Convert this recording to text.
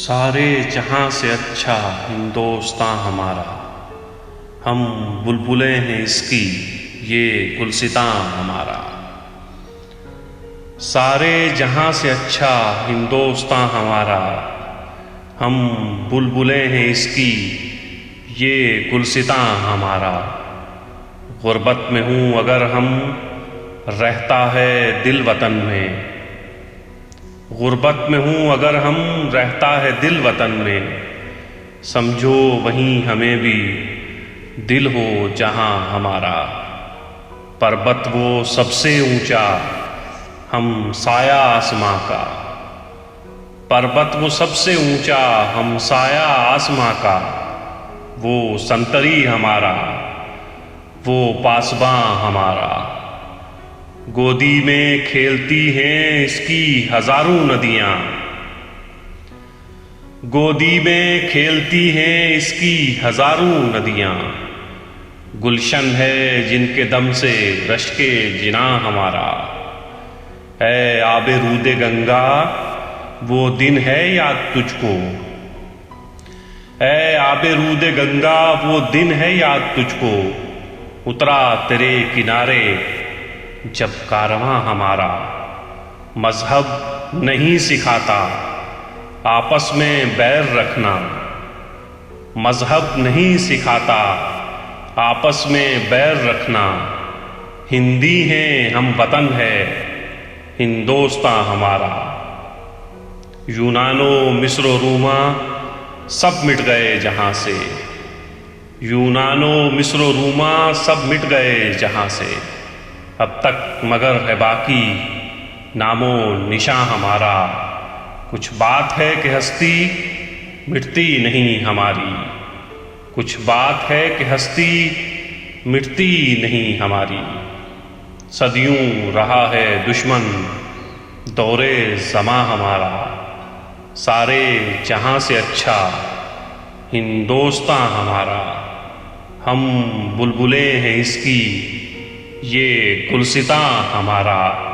सारे जहां से अच्छा हिंदोस्तां हमारा, हम बुलबुलें हैं इसकी ये गुलसितां हमारा। सारे जहां से अच्छा हिंदोस्तां हमारा, हम बुलबुलें हैं इसकी ये गुलसितां हमारा। गुर्बत में हूँ अगर हम, रहता है दिल वतन में। गुर्बत में हूँ अगर हम, रहता है दिल वतन में। समझो वहीं हमें भी दिल हो जहाँ हमारा। पर्वत वो सबसे ऊंचा, हम साया आसमां का। पर्वत वो सबसे ऊंचा, हम साया आसमां का। वो संतरी हमारा, वो पासबां हमारा। गोदी में खेलती हैं इसकी हजारों नदियाँ। गोदी में खेलती हैं इसकी हजारों नदियाँ। गुलशन है जिनके दम से रश्के जिना हमारा। ऐ आबे रूदे गंगा वो दिन है याद तुझको। ऐ आबे रूदे गंगा वो दिन है याद तुझको। उतरा तेरे किनारे जब कारवां हमारा। मजहब नहीं सिखाता आपस में बैर रखना। मजहब नहीं सिखाता आपस में बैर रखना। हिंदी हैं हम वतन है हिंदोस्तां हमारा। यूनानो मिस्र रूमा सब मिट गए जहां से। यूनानो मिस्र रूमा सब मिट गए जहां से। अब तक मगर है बाकी नामो निशां हमारा। कुछ बात है कि हस्ती मिटती नहीं हमारी। कुछ बात है कि हस्ती मिटती नहीं हमारी। सदियों रहा है दुश्मन दौरे ज़मां हमारा। सारे जहां से अच्छा हिंदोस्तां हमारा। हम बुलबुलें हैं इसकी ये गुलसितां हमारा।